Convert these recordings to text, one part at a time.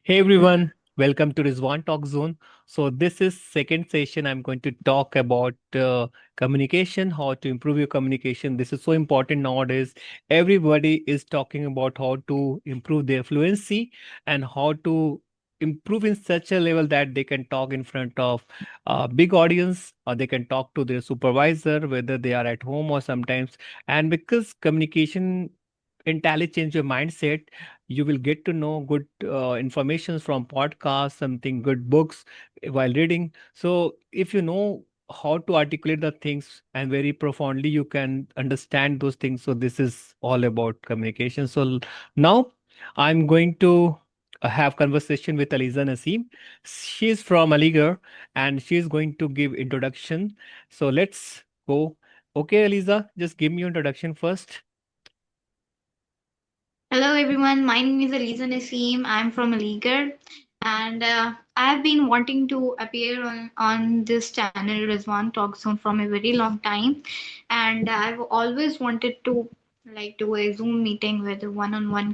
Hey everyone, welcome to Rizwan Talk Zone. So this is second session. I'm going to talk about communication, how to improve your communication. This is so important nowadays. Everybody is talking about how to improve their fluency and how to improve in such a level that they can talk in front of a big audience or they can talk to their supervisor, whether they are at home or sometimes. And because communication entirely change your mindset, you will get to know good information from podcasts, something good books while reading. So if you know how to articulate the things and very profoundly you can understand those things. So this is all about communication. So now I'm going to have conversation with Aliza Naseem. She's from Aligarh and she's going to give introduction. So let's go. Okay, Aliza, just give me your introduction first. Hello everyone, my name is Aliza Naseem. I'm from Aligarh and I've been wanting to appear on this channel Rizwan Talk Zone from a very long time, and I've always wanted to do a Zoom meeting with a one-on-one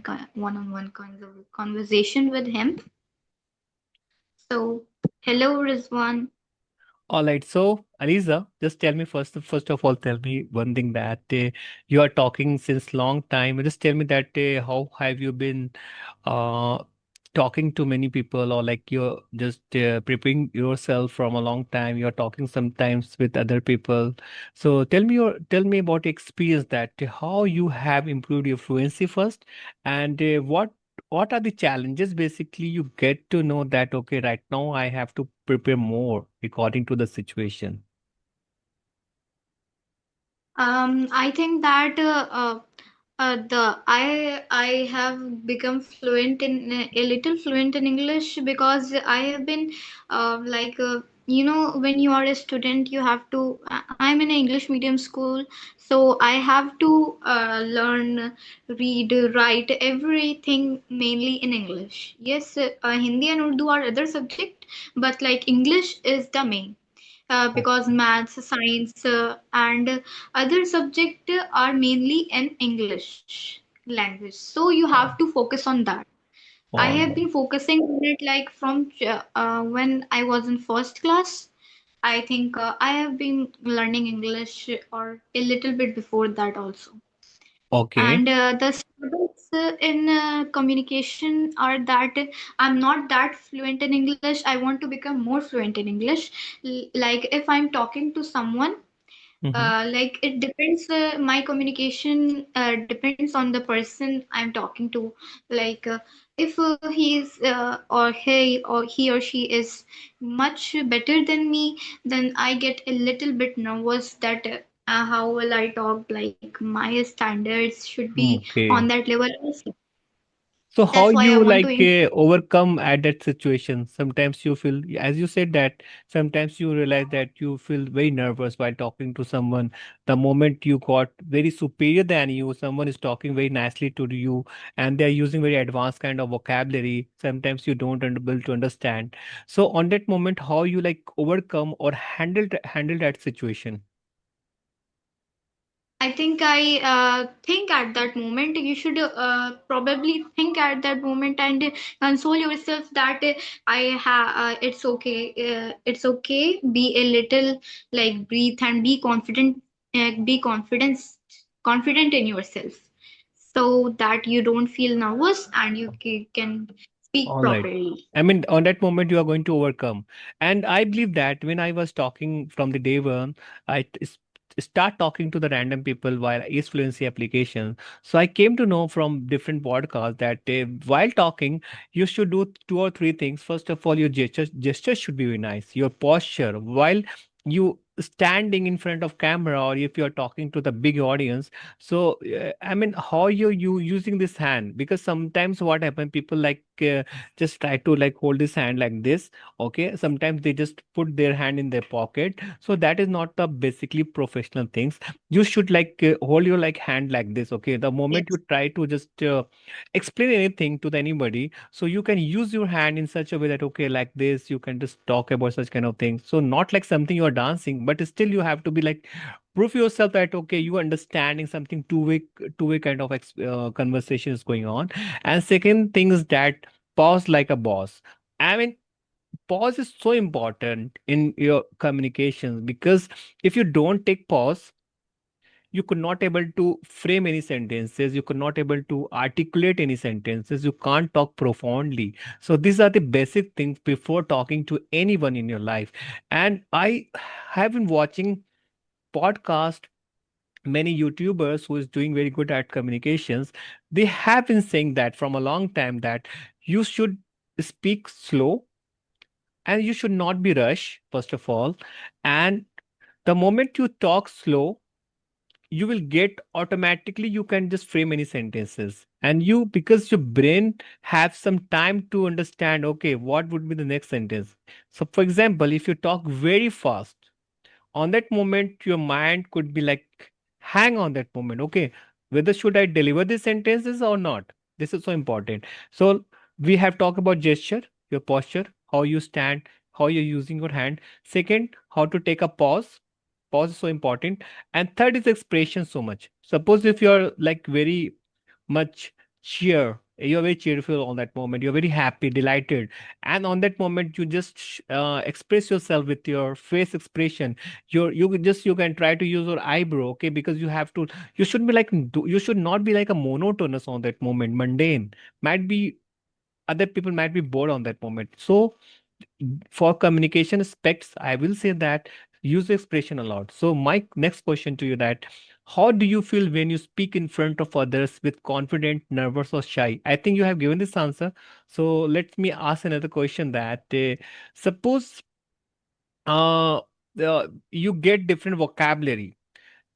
conversation with him. So hello Rizwan. All right. So, Aliza, just tell me first of all, tell me one thing that you are talking since long time. Just tell me that how have you been uh, talking to many people, or like you're just preparing yourself from a long time. You're talking sometimes with other people. So, tell me about experience that how you have improved your fluency first, and what are the challenges basically you get to know that okay, right now I have to prepare more according to the situation. I think that I have become fluent in a little fluent in English because I have been when you are a student you have to I'm in an English medium school, so I have to learn, read, write everything mainly in English. Yes, Hindi and Urdu are other subject, but like English is the main, because Okay. maths, science, and other subjects are mainly in English language. So you have Oh, to focus on that. I all have right. been focusing on it like from when I was in first class. I think I have been learning English or a little bit before that also. Okay. And the struggles in communication are that I'm not that fluent in English. I want to become more fluent in English. Like if I'm talking to someone, Mm-hmm. like it depends, my communication depends on the person I'm talking to. Like if he or she is much better than me, then I get a little bit nervous that how will I talk, like my standards should be on Okay. that level also. So That's how why I you want to like improve. overcome at that situation? Sometimes you feel, as you said that sometimes you realize that you feel very nervous while talking to someone. The moment you got very superior than you, someone is talking very nicely to you, and they're using very advanced kind of vocabulary. Sometimes you don't able to understand. So on that moment, how you like overcome or handle that situation? I think I think at that moment you should probably think at that moment and console yourself that it's okay, be a little, like breathe and be confident, confident in yourself, so that you don't feel nervous and you can speak All right. properly. I mean, on that moment, you are going to overcome. And I believe that when I was talking from the day one, I start talking to the random people while East Fluency application. So I came to know from different podcasts that while talking, you should do two or three things. First of all, your gestures should be very nice. Your posture while you standing in front of camera or if you're talking to the big audience. So I mean, how you using this hand? Because sometimes what happen, people like just try to like hold his hand like this. Okay, sometimes they just put their hand in their pocket, so that is not the basically professional things. You should like hold your like hand like this. Okay, the moment you Yes. try to just explain anything to the anybody, so you can use your hand in such a way that okay, like this you can just talk about such kind of things. So not like something you are dancing, but still you have to be like prove yourself that okay, you understanding something two-way kind of conversation is going on. And second thing is that Pause like a boss. I mean, pause is so important in your communications, because if you don't take pause, you could not able to frame any sentences, you could not able to articulate any sentences, you can't talk profoundly. So these are the basic things before talking to anyone in your life. And I have been watching podcast, many YouTubers who is doing very good at communications. They have been saying that from a long time, that you should speak slow, and you should not be rush, first of all. And the moment you talk slow, you will get automatically, you can just frame any sentences, and you, because your brain have some time to understand, okay, what would be the next sentence. So for example, if you talk very fast, on that moment your mind could be like hang on that moment, okay, whether should I deliver these sentences or not. This is so important. So we have talked about gesture, your posture, how you stand, how you're using your hand. Second, how to take a pause. Pause is so important. And third is expression. So much, suppose if you're like very much you're very cheerful on that moment, you're very happy, delighted, and on that moment you just express yourself with your face expression. You can try to use your eyebrow, okay, because you have to, you should be like you should not be like a monotonous on that moment, mundane. Might be other people might be bored on that moment. So for communication aspects, I will say that use expression a lot. So my next question to you, that how do you feel when you speak in front of others with confident, nervous, or shy? I think you have given this answer. So let me ask another question, that suppose uh, you get different vocabulary.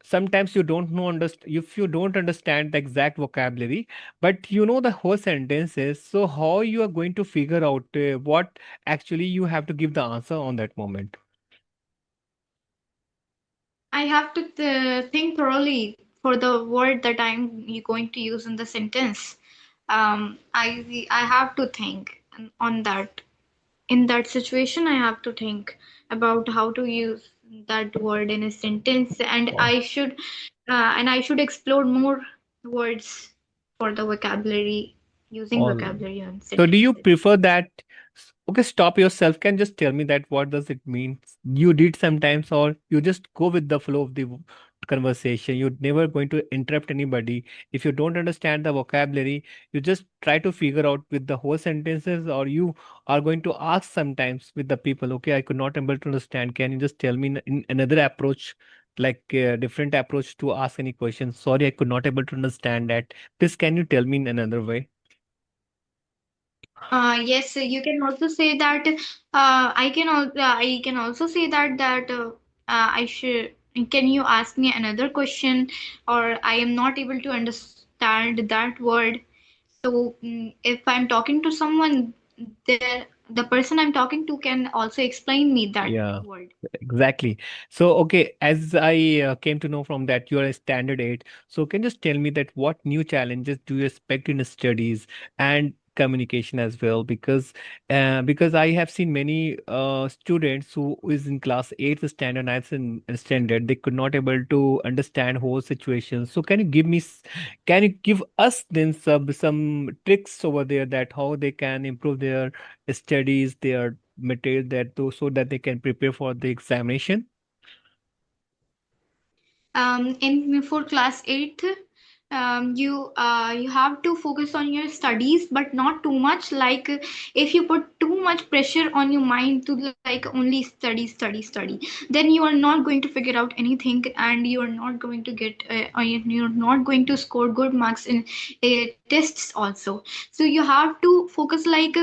Sometimes you don't know, if you don't understand the exact vocabulary, but you know the whole sentences. So how you are going to figure out what actually you have to give the answer on that moment? I have to think thoroughly for the word that I'm going to use in the sentence. I have to think on that. In that situation, I have to think about how to use that word in a sentence, Oh. and I should explore more words for the vocabulary, using All vocabulary in So do you sentences. prefer that? Okay, stop yourself. Can just tell me that what does it mean? You did sometimes, or you just go with the flow of the conversation. You're never going to interrupt anybody. If you don't understand the vocabulary, you just try to figure out with the whole sentences, or you are going to ask sometimes with the people. Okay, I could not able to understand. Can you just tell me in another approach, like a different approach to ask any question? Sorry, I could not able to understand that. Please, can you tell me in another way? Yes, you can also say that I can also say that I should. Can you ask me another question, or I am not able to understand that word. So if I'm talking to someone, the person I'm talking to can also explain me that Yeah. word. Exactly. So, okay, as I came to know from that, you are a standard eight. So, can you just tell me that what new challenges do you expect in studies and communication as well? Because I have seen many students who is in class eighth standard, standard, they could not able to understand whole situations. So, can you give me, can you give us then some tricks over there, that how they can improve their studies, their material, that so that they can prepare for the examination? In for class 8th, you have to focus on your studies, but not too much. Like if you put too much pressure on your mind to like only study, study, study, then you are not going to figure out anything, and you are not going to get or you're not going to score good marks in tests also. So you have to focus like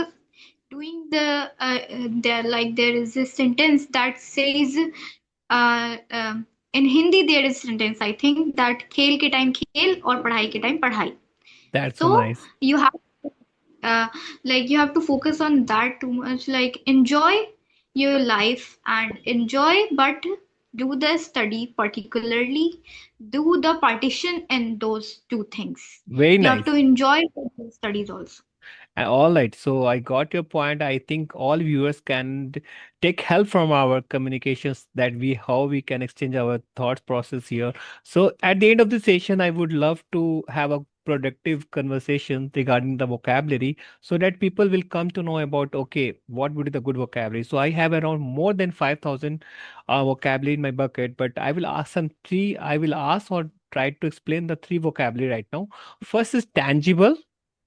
doing there, like there is a sentence that says in Hindi there is sentence, I think, that खेल के time खेल और पढ़ाई के time पढ़ाई. That's so So nice. you have uh, you have to focus on that too much, like enjoy your life and enjoy, but do the study, particularly do the partition in those two things. Very You have to nice. enjoy the studies also. All right, so I got your point. I think all viewers can take help from our communications, that we how we can exchange our thoughts process here. So at the end of the session, I would love to have a productive conversations regarding the vocabulary so that people will come to know about, okay, what would be the good vocabulary. So I have around more than 5,000 vocabulary in my bucket, but I will ask some three, I will ask or try to explain the three vocabulary right now. First is tangible,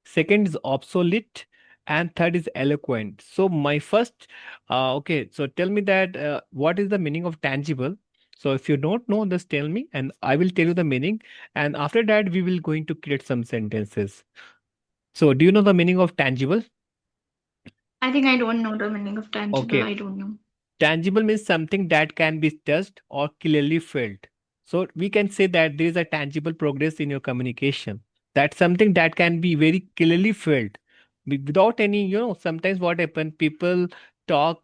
second is obsolete, and third is eloquent. So my first, okay, so tell me that what is the meaning of tangible? So if you don't know, just tell me, and I will tell you the meaning. And after that, we will going to create some sentences. So do you know the meaning of tangible? I think I don't know the meaning of tangible. Okay, I don't know. tangible means something that can be touched or clearly felt. So we can say that there is a tangible progress in your communication. That's something that can be very clearly felt without any, sometimes what happen, people talk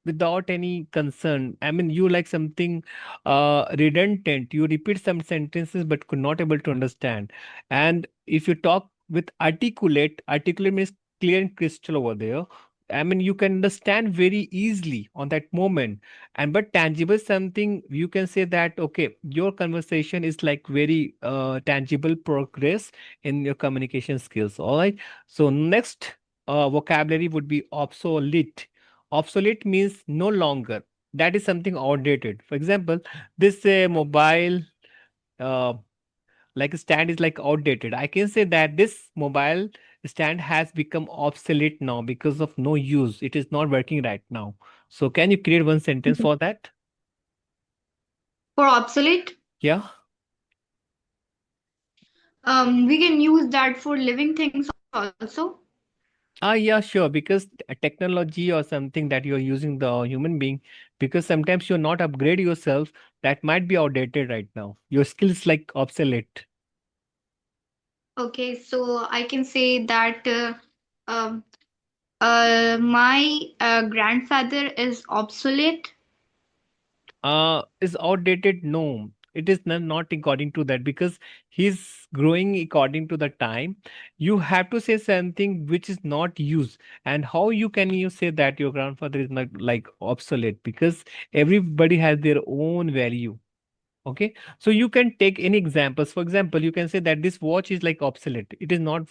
without any concern. I mean, you like something redundant. You repeat some sentences but could not able to understand. And if you talk with articulate means clear and crystal over there. I mean, you can understand very easily on that moment. And but tangible something you can say that okay, your conversation is like very tangible progress in your communication skills. All right. So next vocabulary would be obsolete. Obsolete means no longer. That is something outdated. For example, this mobile uh, like stand is like outdated. I can say that this mobile stand has become obsolete now because of no use. It is not working right now. So can you create one sentence for that? For obsolete, Yeah. we can use that for living things also. Yeah, sure. Because technology or something that you're using the human being, because sometimes you're not upgrade yourself, that might be outdated right now. Your skills like obsolete. Okay, so I can say that um, my grandfather is obsolete. Is outdated. No, it is not according to that, because he's growing according to the time. You have to say something which is not used. And how you say that your grandfather is not like obsolete, because everybody has their own value. Okay, so you can take any examples. For example, you can say that this watch is like obsolete, it is not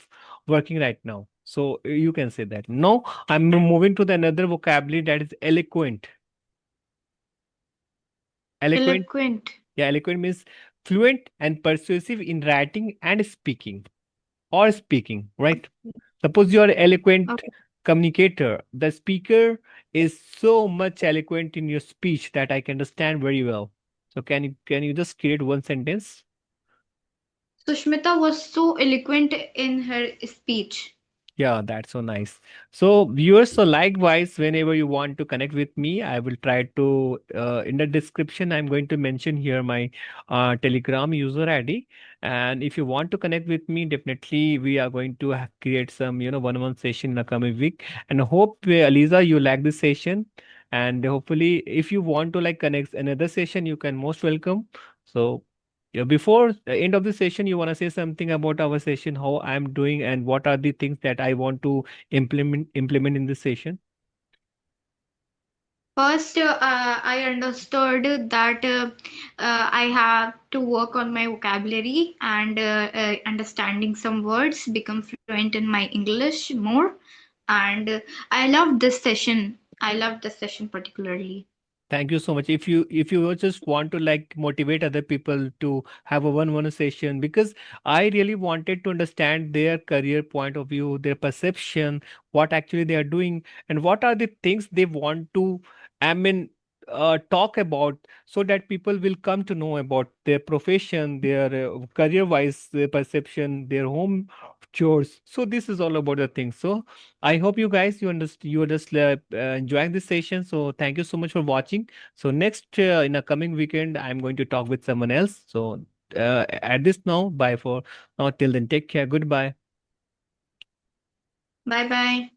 working right now. So you can say that. Now I'm moving to the another vocabulary, that is eloquent. Eloquent. Eloquent. Yeah, eloquent means fluent and persuasive in writing and speaking, right? Suppose you are eloquent Okay. communicator. The speaker is so much eloquent in your speech that I can understand very well. So can you just create one sentence? Sushmita was so eloquent in her speech. Yeah, that's so nice. So, viewers, so likewise, whenever you want to connect with me, I will try to, in the description, I'm going to mention here my Telegram user ID. And if you want to connect with me, definitely we are going to create some, one-on-one session in the coming week. And I hope, Aliza, you like this session. And hopefully, if you want to like connect another session, you can most welcome. So, yeah, before the end of the session, you want to say something about our session, how I'm doing, and what are the things that I want to implement in this session? First, I understood that I have to work on my vocabulary and understanding some words, become fluent in my English more. And I love this session. I love this session particularly. Thank you so much. If you just want to like motivate other people to have a one session, because I really wanted to understand their career point of view, their perception, what actually they are doing, and what are the things they want to, I mean, talk about, so that people will come to know about their profession, their career-wise, their perception, their home chores. So this is all about the things. So I hope you guys you are just enjoying this session. So thank you so much for watching. So next in a coming weekend, I'm going to talk with someone else. So at this now, bye for now. Till then, take care. Goodbye. Bye bye.